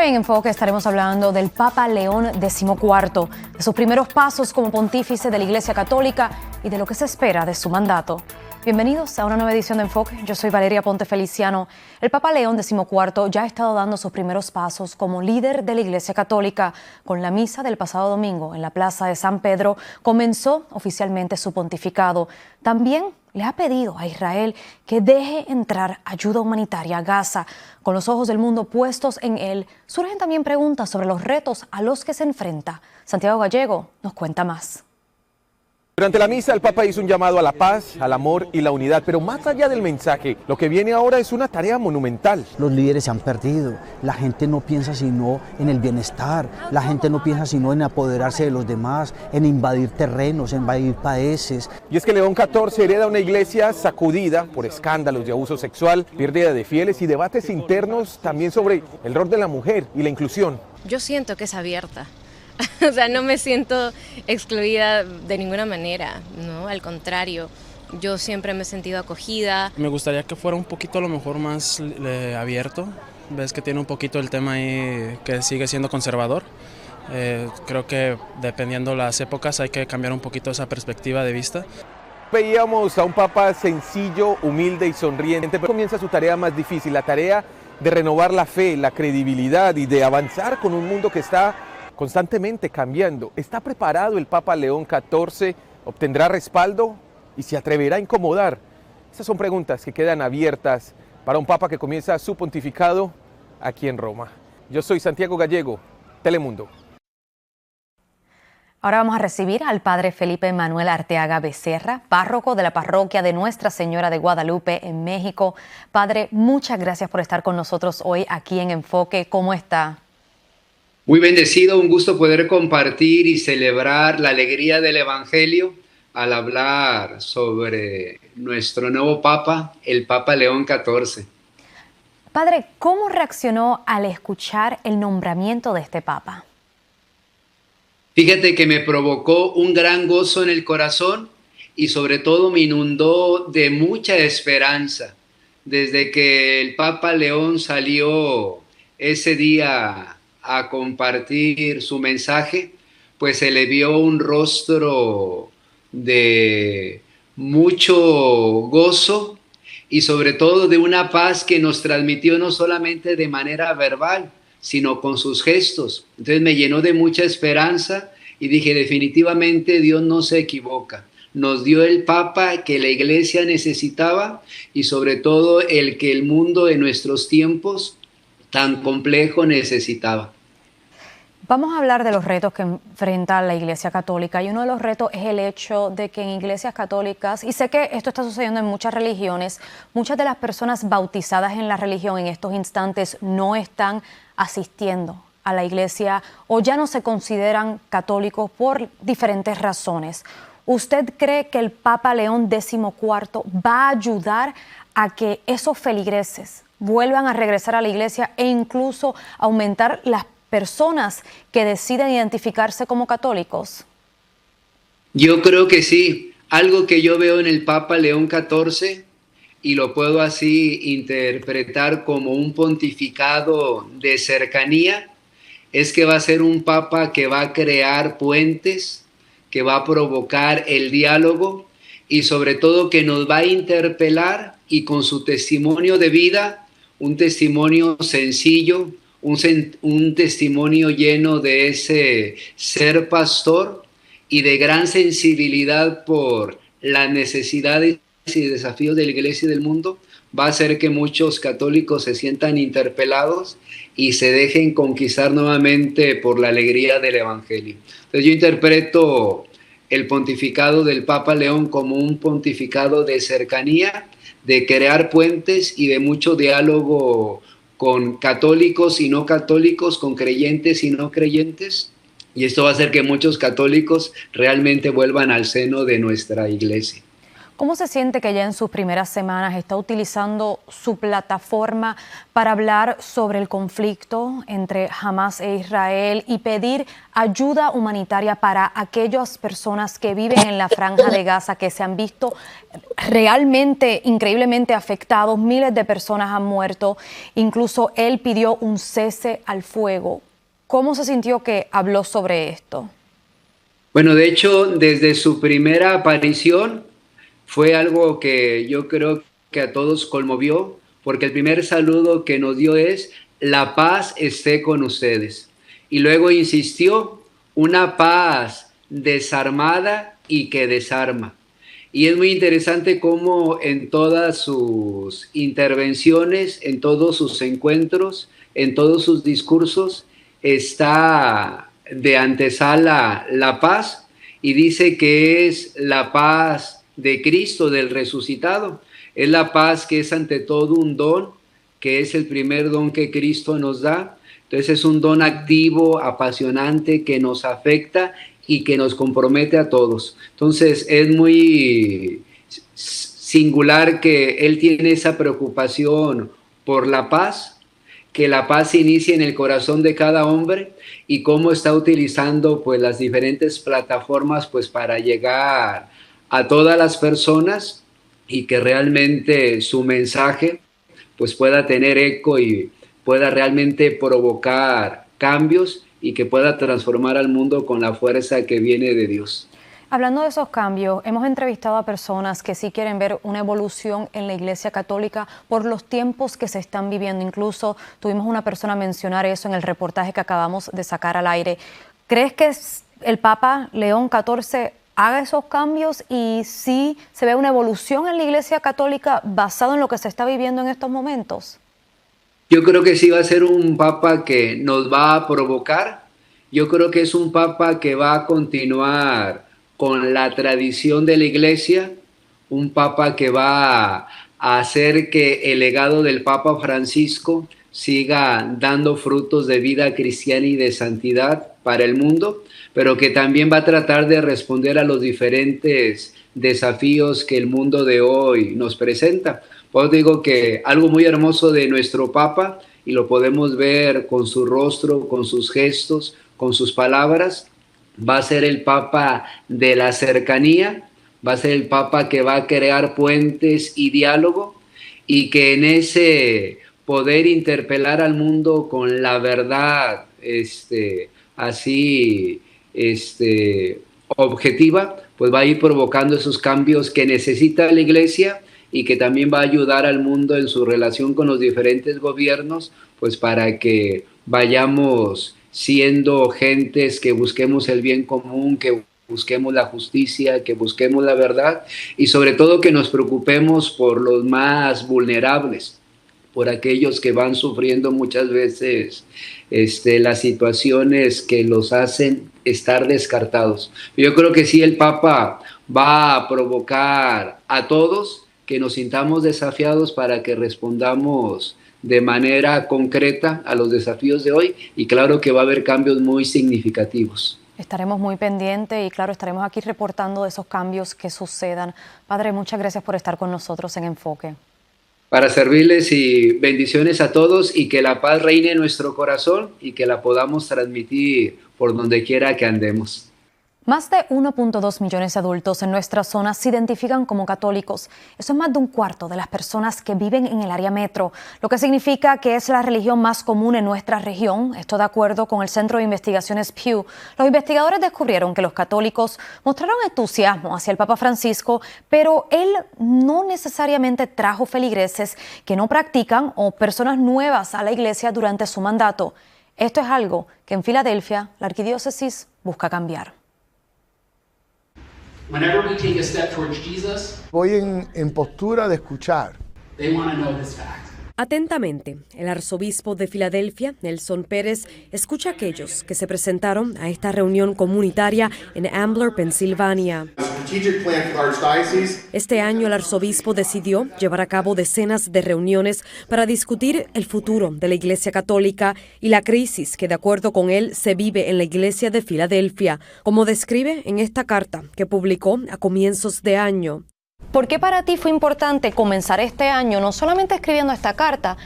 Hoy en Enfoque estaremos hablando del Papa León XIV, de sus primeros pasos como pontífice de la Iglesia Católica y de lo que se espera de su mandato. Bienvenidos a una nueva edición de Enfoque. Yo soy Valeria Ponte Feliciano. El Papa León XIV ya ha estado dando sus primeros pasos como líder de la Iglesia Católica. Con la misa del pasado domingo en la Plaza de San Pedro comenzó oficialmente su pontificado. También le ha pedido a Israel que deje entrar ayuda humanitaria a Gaza. Con los ojos del mundo puestos en él, surgen también preguntas sobre los retos a los que se enfrenta. Santiago Gallego nos cuenta más. Durante la misa, el Papa hizo un llamado a la paz, al amor y la unidad, pero más allá del mensaje, lo que viene ahora es una tarea monumental. Los líderes se han perdido, la gente no piensa sino en el bienestar, la gente no piensa sino en apoderarse de los demás, en invadir terrenos, en invadir países. Y es que León XIV hereda una iglesia sacudida por escándalos de abuso sexual, pérdida de fieles y debates internos también sobre el rol de la mujer y la inclusión. Yo siento que es abierta. O sea, no me siento excluida de ninguna manera, ¿no? Al contrario, yo siempre me he sentido acogida. Me gustaría que fuera un poquito a lo mejor más abierto. Ves que tiene un poquito el tema ahí que sigue siendo conservador. Creo que dependiendo las épocas hay que cambiar un poquito esa perspectiva de vista. Veíamos a un Papa sencillo, humilde y sonriente, pero comienza su tarea más difícil, la tarea de renovar la fe, la credibilidad y de avanzar con un mundo que está constantemente cambiando. ¿Está preparado el Papa León XIV? ¿Obtendrá respaldo? ¿Y se atreverá a incomodar? Esas son preguntas que quedan abiertas para un Papa que comienza su pontificado aquí en Roma. Yo soy Santiago Gallego, Telemundo. Ahora vamos a recibir al Padre Felipe Manuel Arteaga Becerra, párroco de la parroquia de Nuestra Señora de Guadalupe en México. Padre, muchas gracias por estar con nosotros hoy aquí en Enfoque. ¿Cómo está? Muy bendecido, un gusto poder compartir y celebrar la alegría del Evangelio al hablar sobre nuestro nuevo Papa, el Papa León XIV. Padre, ¿cómo reaccionó al escuchar el nombramiento de este Papa? Fíjate que me provocó un gran gozo en el corazón y sobre todo me inundó de mucha esperanza. Desde que el Papa León salió ese día a compartir su mensaje, pues se le vio un rostro de mucho gozo y sobre todo de una paz que nos transmitió no solamente de manera verbal, sino con sus gestos. Entonces me llenó de mucha esperanza y dije, definitivamente Dios no se equivoca. Nos dio el Papa que la Iglesia necesitaba y sobre todo el que el mundo de nuestros tiempos tan complejo necesitaba. Vamos a hablar de los retos que enfrenta la Iglesia Católica y uno de los retos es el hecho de que en iglesias católicas, y sé que esto está sucediendo en muchas religiones, muchas de las personas bautizadas en la religión en estos instantes no están asistiendo a la iglesia o ya no se consideran católicos por diferentes razones. ¿Usted cree que el Papa León XIV va a ayudar a que esos feligreses vuelvan a regresar a la iglesia e incluso aumentar las personas que deciden identificarse como católicos? Yo creo que sí. Algo que yo veo en el Papa León XIV y lo puedo así interpretar como un pontificado de cercanía, es que va a ser un Papa que va a crear puentes, que va a provocar el diálogo y sobre todo que nos va a interpelar y con su testimonio de vida, un testimonio sencillo, un testimonio lleno de ese ser pastor y de gran sensibilidad por las necesidades y desafíos de la Iglesia y del mundo, va a hacer que muchos católicos se sientan interpelados y se dejen conquistar nuevamente por la alegría del Evangelio. Entonces yo interpreto el pontificado del Papa León como un pontificado de cercanía, de crear puentes y de mucho diálogo con católicos y no católicos, con creyentes y no creyentes, y esto va a hacer que muchos católicos realmente vuelvan al seno de nuestra iglesia. ¿Cómo se siente que ya en sus primeras semanas está utilizando su plataforma para hablar sobre el conflicto entre Hamás e Israel y pedir ayuda humanitaria para aquellas personas que viven en la Franja de Gaza, que se han visto realmente, increíblemente afectados? Miles de personas han muerto. Incluso él pidió un cese al fuego. ¿Cómo se sintió que habló sobre esto? Bueno, de hecho, desde su primera aparición fue algo que yo creo que a todos conmovió, porque el primer saludo que nos dio es: la paz esté con ustedes. Y luego insistió: una paz desarmada y que desarma. Y es muy interesante cómo en todas sus intervenciones, en todos sus encuentros, en todos sus discursos, está de antesala la paz, y dice que es la paz de Cristo, del resucitado. Es la paz que es ante todo un don, que es el primer don que Cristo nos da. Entonces es un don activo, apasionante, que nos afecta y que nos compromete a todos. Entonces es muy singular que él tiene esa preocupación por la paz, que la paz se inicie en el corazón de cada hombre, y cómo está utilizando pues las diferentes plataformas pues para llegar a todas las personas, y que realmente su mensaje pues pueda tener eco y pueda realmente provocar cambios, y que pueda transformar al mundo con la fuerza que viene de Dios. Hablando de esos cambios, hemos entrevistado a personas que sí quieren ver una evolución en la Iglesia Católica por los tiempos que se están viviendo. Incluso tuvimos una persona mencionar eso en el reportaje que acabamos de sacar al aire. ¿Crees que el Papa León XIV haga esos cambios y sí se ve una evolución en la Iglesia Católica basado en lo que se está viviendo en estos momentos? Yo creo que sí va a ser un papa que nos va a provocar. Yo creo que es un papa que va a continuar con la tradición de la Iglesia, un papa que va a hacer que el legado del Papa Francisco siga dando frutos de vida cristiana y de santidad para el mundo, pero que también va a tratar de responder a los diferentes desafíos que el mundo de hoy nos presenta. Pues digo que algo muy hermoso de nuestro Papa, y lo podemos ver con su rostro, con sus gestos, con sus palabras, va a ser el Papa de la cercanía, va a ser el Papa que va a crear puentes y diálogo, y que en ese poder interpelar al mundo con la verdad objetiva, pues va a ir provocando esos cambios que necesita la Iglesia, y que también va a ayudar al mundo en su relación con los diferentes gobiernos, pues para que vayamos siendo gentes que busquemos el bien común, que busquemos la justicia, que busquemos la verdad, y sobre todo que nos preocupemos por los más vulnerables, por aquellos que van sufriendo muchas veces las situaciones que los hacen estar descartados. Yo creo que sí, el Papa va a provocar a todos que nos sintamos desafiados para que respondamos de manera concreta a los desafíos de hoy, y claro que va a haber cambios muy significativos. Estaremos muy pendientes y claro, estaremos aquí reportando de esos cambios que sucedan. Padre, muchas gracias por estar con nosotros en Enfoque. Para servirles, y bendiciones a todos, y que la paz reine en nuestro corazón y que la podamos transmitir por donde quiera que andemos. Más de 1.2 millones de adultos en nuestra zona se identifican como católicos. Eso es más de un cuarto de las personas que viven en el área metro, lo que significa que es la religión más común en nuestra región. Esto de acuerdo con el Centro de Investigaciones Pew. Los investigadores descubrieron que los católicos mostraron entusiasmo hacia el Papa Francisco, pero él no necesariamente trajo feligreses que no practican o personas nuevas a la iglesia durante su mandato. Esto es algo que en Filadelfia la arquidiócesis busca cambiar. Whenever we take a step towards Jesus, voy en postura de escuchar. They want to know this fact. Atentamente, el arzobispo de Filadelfia, Nelson Pérez, escucha a aquellos que se presentaron a esta reunión comunitaria en Ambler, Pensilvania. Este año el arzobispo decidió llevar a cabo decenas de reuniones para discutir el futuro de la Iglesia Católica y la crisis que, de acuerdo con él, se vive en la Iglesia de Filadelfia, como describe en esta carta que publicó a comienzos de año. ¿Por qué para ti fue importante comenzar este año no solamente escribiendo esta carta,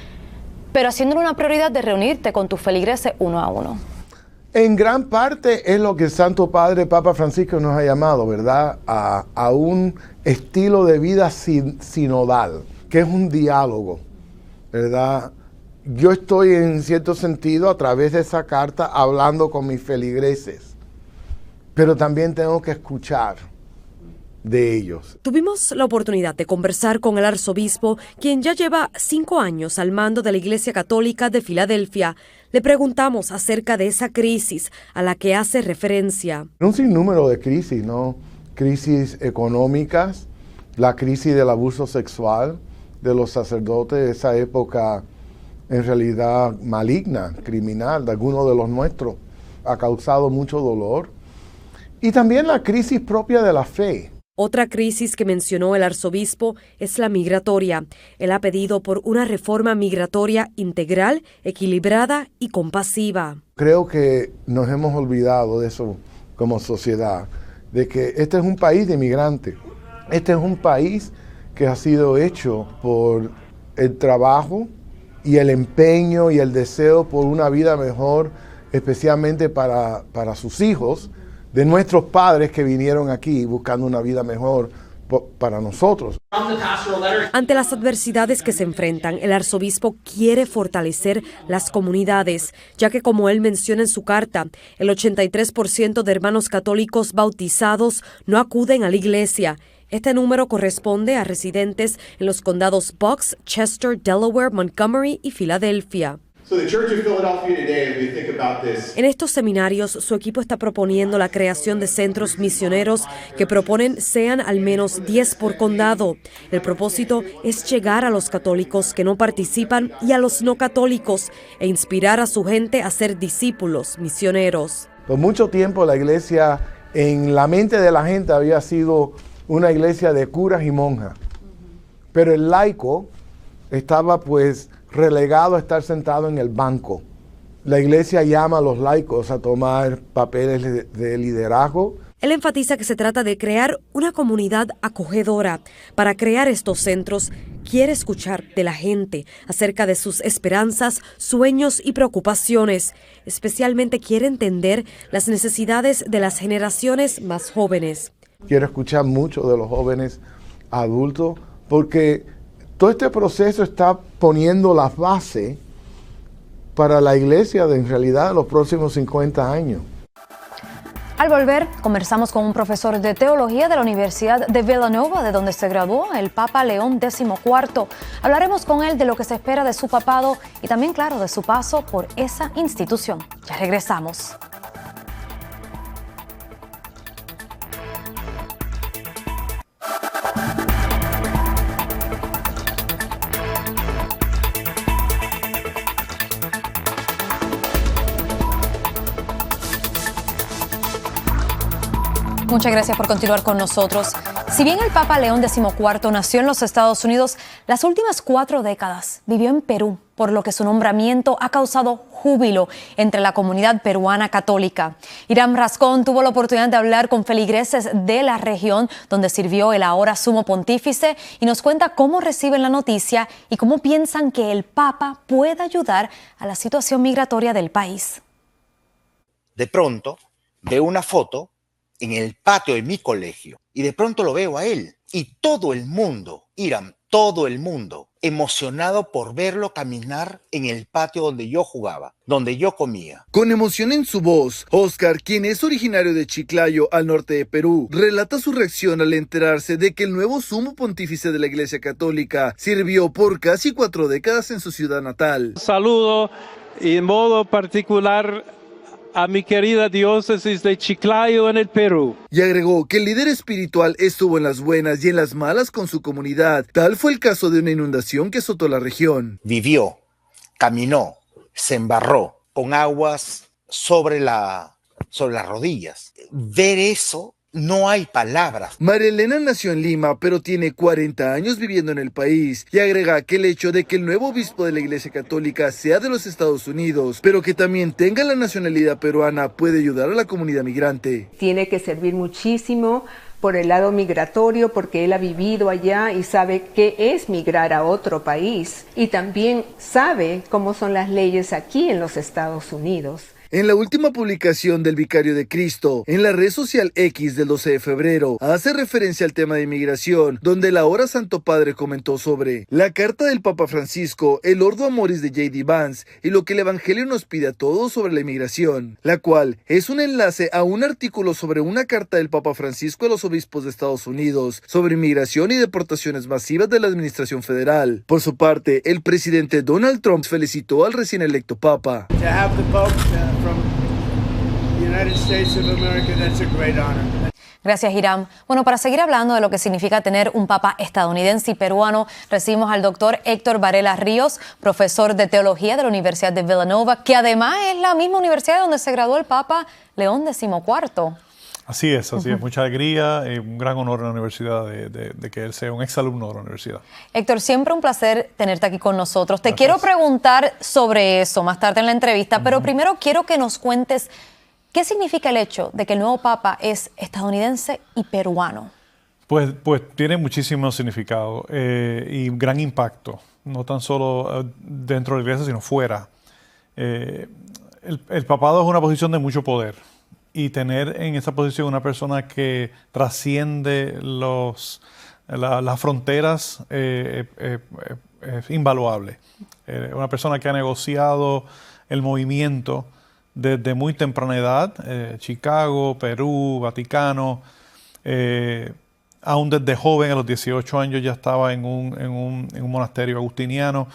pero haciéndolo una prioridad de reunirte con tus feligreses uno a uno? En gran parte es lo que el Santo Padre Papa Francisco nos ha llamado, ¿verdad? A un estilo de vida sinodal, que es un diálogo, ¿verdad? Yo estoy en cierto sentido a través de esa carta hablando con mis feligreses, pero también tengo que escuchar de ellos. Tuvimos la oportunidad de conversar con el arzobispo, quien ya lleva 5 años al mando de la Iglesia Católica de Filadelfia. Le preguntamos acerca de esa crisis a la que hace referencia. Un sinnúmero de crisis, ¿no? Crisis económicas, la crisis del abuso sexual de los sacerdotes, esa época en realidad maligna, criminal, de algunos de los nuestros, ha causado mucho dolor. Y también la crisis propia de la fe. Otra crisis que mencionó el arzobispo es la migratoria. Él ha pedido por una reforma migratoria integral, equilibrada y compasiva. Creo que nos hemos olvidado de eso como sociedad, de que este es un país de inmigrantes. Este es un país que ha sido hecho por el trabajo y el empeño y el deseo por una vida mejor, especialmente para sus hijos, de nuestros padres que vinieron aquí buscando una vida mejor para nosotros. Ante las adversidades que se enfrentan, el arzobispo quiere fortalecer las comunidades, ya que, como él menciona en su carta, el 83% de hermanos católicos bautizados no acuden a la iglesia. Este número corresponde a residentes en los condados Bucks, Chester, Delaware, Montgomery y Filadelfia. En estos seminarios, su equipo está proponiendo la creación de centros misioneros que proponen sean al menos 10 por condado. El propósito es llegar a los católicos que no participan y a los no católicos e inspirar a su gente a ser discípulos misioneros. Por mucho tiempo la iglesia en la mente de la gente había sido una iglesia de curas y monjas, pero el laico estaba pues relegado a estar sentado en el banco. La iglesia llama a los laicos a tomar papeles de liderazgo. Él enfatiza que se trata de crear una comunidad acogedora. Para crear estos centros, quiere escuchar de la gente acerca de sus esperanzas, sueños y preocupaciones. Especialmente quiere entender las necesidades de las generaciones más jóvenes. Quiero escuchar mucho de los jóvenes adultos porque todo este proceso está poniendo las bases para la iglesia en realidad los próximos 50 años. Al volver, conversamos con un profesor de teología de la Universidad de Villanova, de donde se graduó el Papa León XIV. Hablaremos con él de lo que se espera de su papado y también, claro, de su paso por esa institución. Ya regresamos. Muchas gracias por continuar con nosotros. Si bien el Papa León XIV nació en los Estados Unidos, las últimas 4 décadas vivió en Perú, por lo que su nombramiento ha causado júbilo entre la comunidad peruana católica. Irán Rascón tuvo la oportunidad de hablar con feligreses de la región donde sirvió el ahora sumo pontífice y nos cuenta cómo reciben la noticia y cómo piensan que el Papa puede ayudar a la situación migratoria del país. De pronto veo una foto en el patio de mi colegio y de pronto lo veo a él y todo el mundo, Irán, todo el mundo, emocionado por verlo caminar en el patio donde yo jugaba, donde yo comía. Con emoción en su voz, Oscar, quien es originario de Chiclayo, al norte de Perú, relata su reacción al enterarse de que el nuevo sumo pontífice de la Iglesia Católica sirvió por casi 4 décadas en su ciudad natal. Saludo y en modo particular a mi querida diócesis de Chiclayo en el Perú. Y agregó que el líder espiritual estuvo en las buenas y en las malas con su comunidad. Tal fue el caso de una inundación que azotó la región. Vivió, caminó, se embarró con aguas sobre las rodillas. Ver eso, no hay palabras. María Elena nació en Lima, pero tiene 40 años viviendo en el país y agrega que el hecho de que el nuevo obispo de la Iglesia Católica sea de los Estados Unidos, pero que también tenga la nacionalidad peruana, puede ayudar a la comunidad migrante. Tiene que servir muchísimo por el lado migratorio, porque él ha vivido allá y sabe qué es migrar a otro país, y también sabe cómo son las leyes aquí en los Estados Unidos. En la última publicación del Vicario de Cristo, en la red social X del 12 de febrero, hace referencia al tema de inmigración, donde el ahora Santo Padre comentó sobre la carta del Papa Francisco, el Ordo Amoris de J.D. Vance y lo que el Evangelio nos pide a todos sobre la inmigración, la cual es un enlace a un artículo sobre una carta del Papa Francisco a los obispos de Estados Unidos sobre inmigración y deportaciones masivas de la administración federal. Por su parte, el presidente Donald Trump felicitó al recién electo Papa. Gracias, Hiram. Bueno, para seguir hablando de lo que significa tener un papa estadounidense y peruano, recibimos al doctor Héctor Varela Ríos, profesor de teología de la Universidad de Villanova, que además es la misma universidad donde se graduó el Papa León XIV. Así es, mucha alegría, un gran honor en la universidad de que él sea un exalumno de la universidad. Héctor, siempre un placer tenerte aquí con nosotros. Te quiero preguntar sobre eso más tarde en la entrevista, pero primero quiero que nos cuentes qué significa el hecho de que el nuevo Papa es estadounidense y peruano. Pues tiene muchísimo significado y gran impacto, no tan solo dentro de la iglesia, sino fuera. El papado es una posición de mucho poder. Y tener en esa posición una persona que trasciende las fronteras es invaluable. Una persona que ha negociado el movimiento desde muy temprana edad, Chicago, Perú, Vaticano, aún desde joven, a los 18 años ya estaba en un monasterio agustiniano.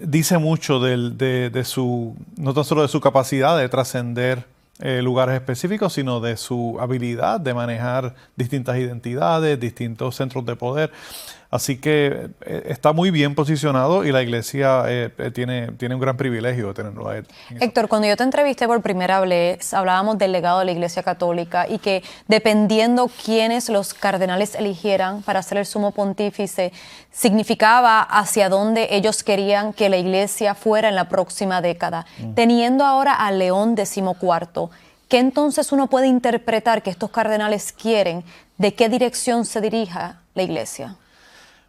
Dice mucho de su, no tan solo de su capacidad de trascender lugares específicos, sino de su habilidad de manejar distintas identidades, distintos centros de poder. Así que está muy bien posicionado y la iglesia tiene un gran privilegio de tenerlo a él. Héctor, cuando yo te entrevisté por primera vez, hablábamos del legado de la iglesia católica y que dependiendo quiénes los cardenales eligieran para ser el sumo pontífice, significaba hacia dónde ellos querían que la iglesia fuera en la próxima década. Teniendo ahora a León XIV, ¿qué entonces uno puede interpretar que estos cardenales quieren? ¿De qué dirección se dirija la iglesia?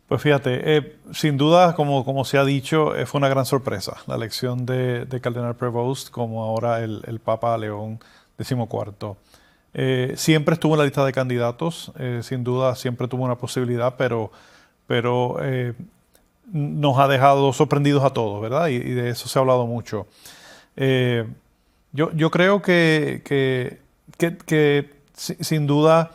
Pues fíjate, sin duda, como se ha dicho, fue una gran sorpresa la elección de Cardenal Prevost como ahora el Papa León XIV. Siempre estuvo en la lista de candidatos, sin duda siempre tuvo una posibilidad, pero nos ha dejado sorprendidos a todos, ¿verdad? Y de eso se ha hablado mucho. Yo creo que sin duda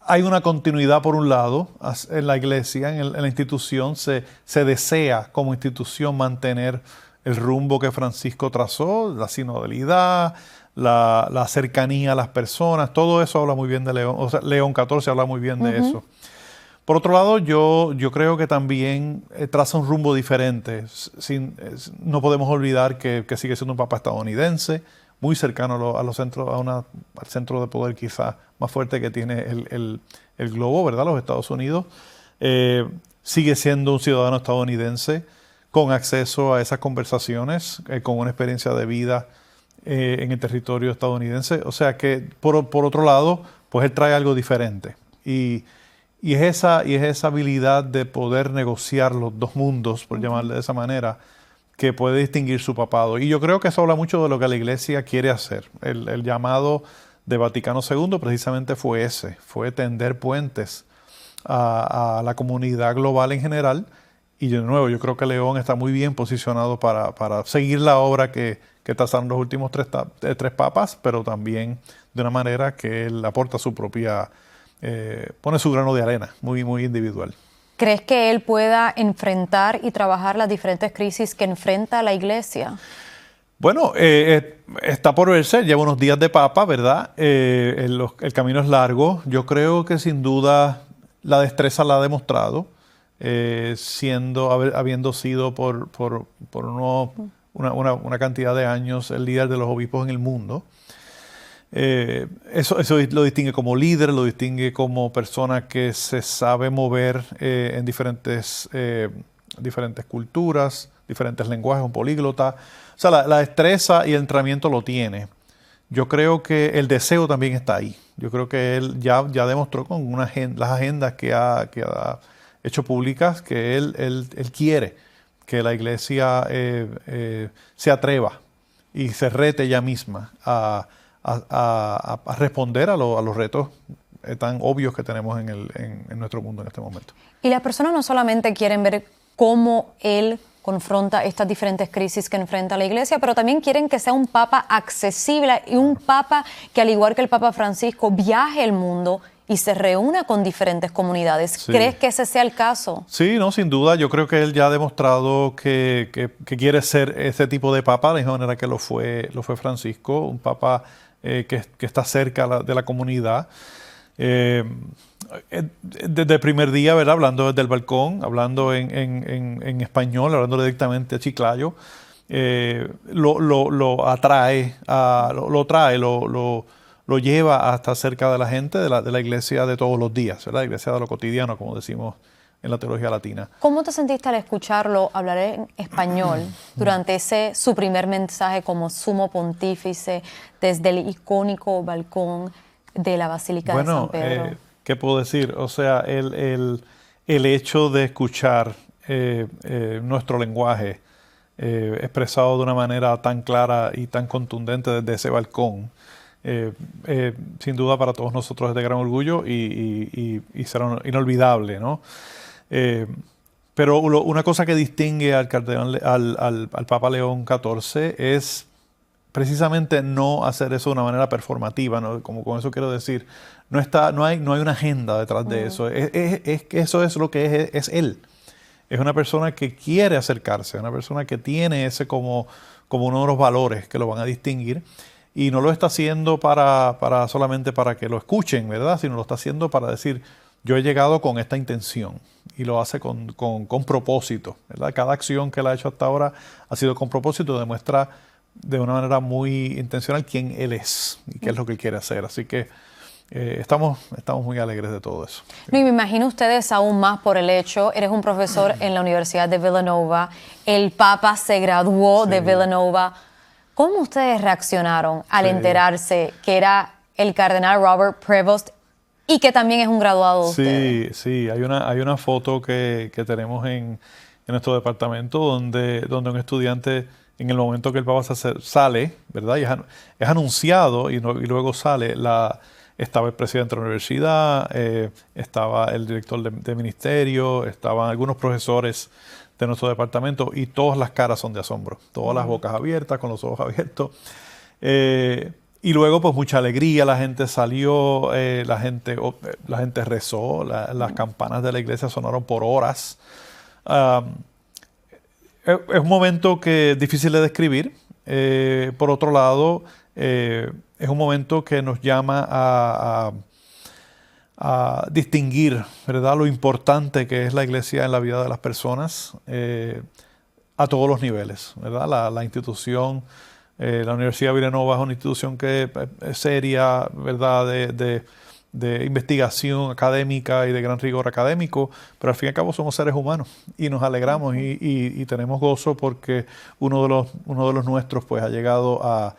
hay una continuidad por un lado en la iglesia, en la institución. Se desea como institución mantener el rumbo que Francisco trazó, la sinodalidad, la cercanía a las personas, todo eso habla muy bien de León. O sea, León XIV habla muy bien de eso. Por otro lado, yo creo que también traza un rumbo diferente. No podemos olvidar que sigue siendo un papa estadounidense, muy cercano a los centros, al centro de poder quizás más fuerte que tiene el globo, ¿verdad? Los Estados Unidos. Sigue siendo un ciudadano estadounidense con acceso a esas conversaciones, con una experiencia de vida en el territorio estadounidense. O sea que, por otro lado, pues él trae algo diferente. Y es esa habilidad de poder negociar los dos mundos, por llamarle de esa manera, que puede distinguir su papado. Y yo creo que eso habla mucho de lo que la iglesia quiere hacer. El llamado de Vaticano II precisamente fue ese, fue tender puentes a la comunidad global en general. Y de nuevo, yo creo que León está muy bien posicionado para seguir la obra que trazaron los últimos tres papas, pero también de una manera que él aporta su propia, pone su grano de arena, muy, muy individual. ¿Crees que él pueda enfrentar y trabajar las diferentes crisis que enfrenta la iglesia? Bueno, está por verse, lleva unos días de papa, ¿verdad? El camino es largo. Yo creo que sin duda la destreza la ha demostrado, habiendo sido por una cantidad de años el líder de los obispos en el mundo. Eso lo distingue como líder, lo distingue como persona que se sabe mover en diferentes culturas, diferentes lenguajes, un políglota. O sea, la destreza y el entrenamiento lo tiene. yo creo que el deseo también está ahí. Yo creo que él ya demostró con las agendas que ha hecho públicas que él quiere que la iglesia se atreva y se rete ella misma a responder a los retos tan obvios que tenemos en nuestro mundo en este momento. Y las personas no solamente quieren ver cómo él confronta estas diferentes crisis que enfrenta la iglesia, pero también quieren que sea un papa accesible y un papa que, al igual que el Papa Francisco, viaje el mundo y se reúna con diferentes comunidades. Sí. ¿Crees que ese sea el caso? Sí, no, sin duda. Yo creo que él ya ha demostrado que quiere ser ese tipo de papa, de la misma manera que lo fue Francisco, un papa que está cerca de la comunidad. Desde el primer día, ¿verdad? Hablando desde el balcón, hablando en español, hablando directamente a Chiclayo, lo atrae, lo lleva hasta cerca de la gente de la iglesia de todos los días, ¿verdad? La iglesia de lo cotidiano, como decimos en la teología latina. ¿Cómo te sentiste al escucharlo hablar en español durante su primer mensaje como sumo pontífice desde el icónico balcón de la Basílica de San Pedro? ¿Qué puedo decir? O sea, el hecho de escuchar nuestro lenguaje expresado de una manera tan clara y tan contundente desde ese balcón, sin duda para todos nosotros es de gran orgullo y será inolvidable, ¿no? Pero una cosa que distingue al Papa León XIV es precisamente no hacer eso de una manera performativa, ¿no? Como con eso quiero decir, no hay una agenda detrás de eso. Es que eso es lo que es él. Es una persona que quiere acercarse, una persona que tiene ese como uno de los valores que lo van a distinguir, y no lo está haciendo solamente para que lo escuchen, ¿verdad? Sino lo está haciendo para decir, yo he llegado con esta intención, y lo hace con propósito, ¿verdad? Cada acción que él ha hecho hasta ahora ha sido con propósito, demuestra de una manera muy intencional quién él es y qué es lo que él quiere hacer. Así que estamos muy alegres de todo eso. No, y me imagino ustedes aún más por el hecho, eres un profesor en la Universidad de Villanova, el Papa se graduó de Villanova. ¿Cómo ustedes reaccionaron al enterarse que era el cardenal Robert Prevost y que también es un graduado de ustedes? Sí, hay una foto que tenemos en nuestro departamento donde un estudiante, en el momento que el Papa sale, ¿verdad? Y es anunciado y luego sale, estaba el presidente de la universidad, estaba el director de ministerio, estaban algunos profesores de nuestro departamento, y todas las caras son de asombro, todas las bocas abiertas, con los ojos abiertos. Y luego pues mucha alegría, la gente salió, la gente rezó, las campanas de la iglesia sonaron por horas. Es un momento que es difícil de describir. Por otro lado, es un momento que nos llama a distinguir, ¿verdad?, lo importante que es la iglesia en la vida de las personas a todos los niveles, ¿verdad? La institución, la Universidad de Villanova es una institución que es seria, ¿verdad?, de investigación académica y de gran rigor académico, pero al fin y al cabo somos seres humanos y nos alegramos y tenemos gozo porque uno de los nuestros pues ha llegado a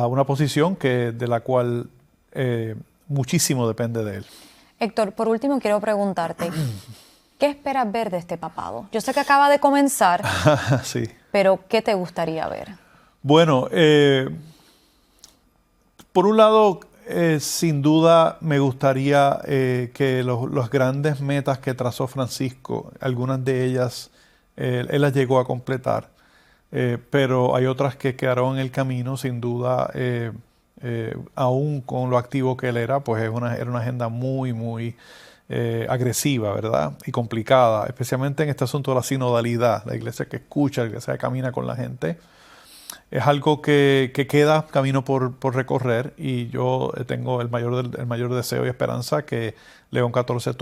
una posición de la cual muchísimo depende de él. Héctor, por último quiero preguntarte, ¿qué esperas ver de este papado? Yo sé que acaba de comenzar, sí, pero ¿qué te gustaría ver? Bueno, por un lado, sin duda me gustaría que las grandes metas que trazó Francisco, algunas de ellas él las llegó a completar, pero hay otras que quedaron en el camino, sin duda. Aún con lo activo que él era, pues era una agenda muy agresiva, ¿verdad? Y complicada, especialmente en este asunto de la sinodalidad, la iglesia que escucha, la iglesia que camina con la gente. Es algo que queda camino por recorrer, y yo tengo el mayor deseo y esperanza que León XIV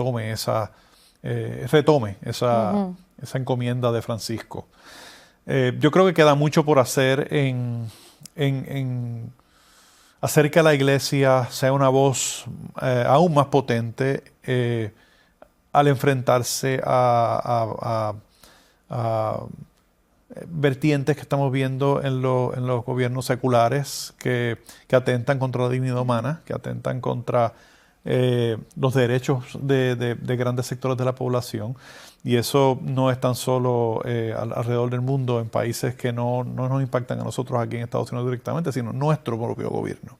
retome esa encomienda de Francisco. Yo creo que queda mucho por hacer en hacer que la iglesia sea una voz aún más potente al enfrentarse a vertientes que estamos viendo en los gobiernos seculares que atentan contra la dignidad humana, que atentan contra los derechos de grandes sectores de la población. Y eso no es tan solo alrededor del mundo, en países que no nos impactan a nosotros aquí en Estados Unidos directamente, sino nuestro propio gobierno.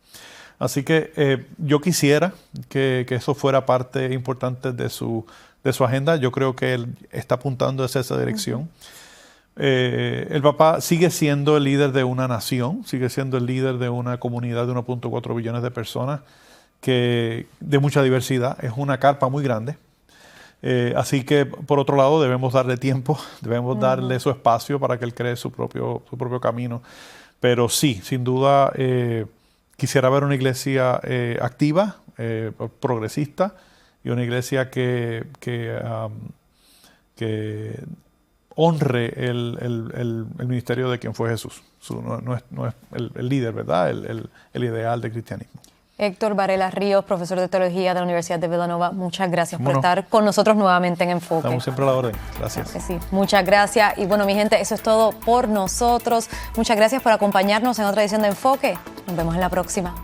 Así que yo quisiera que eso fuera parte importante de su agenda. Yo creo que él está apuntando hacia esa dirección. El Papa sigue siendo el líder de una nación, sigue siendo el líder de una comunidad de 1.4 billones de personas de mucha diversidad. Es una carpa muy grande. Así que, por otro lado, debemos darle tiempo, debemos darle su espacio para que él cree su propio camino. Pero sí, sin duda, quisiera ver una iglesia activa, progresista, y una iglesia que honre el ministerio de quien fue Jesús. No es el líder, ¿verdad? El ideal del cristianismo. Héctor Varela Ríos, profesor de Teología de la Universidad de Villanova, muchas gracias por estar con nosotros nuevamente en Enfoque. Estamos siempre a la orden. Gracias. Sí, muchas gracias. Y bueno, mi gente, eso es todo por nosotros. Muchas gracias por acompañarnos en otra edición de Enfoque. Nos vemos en la próxima.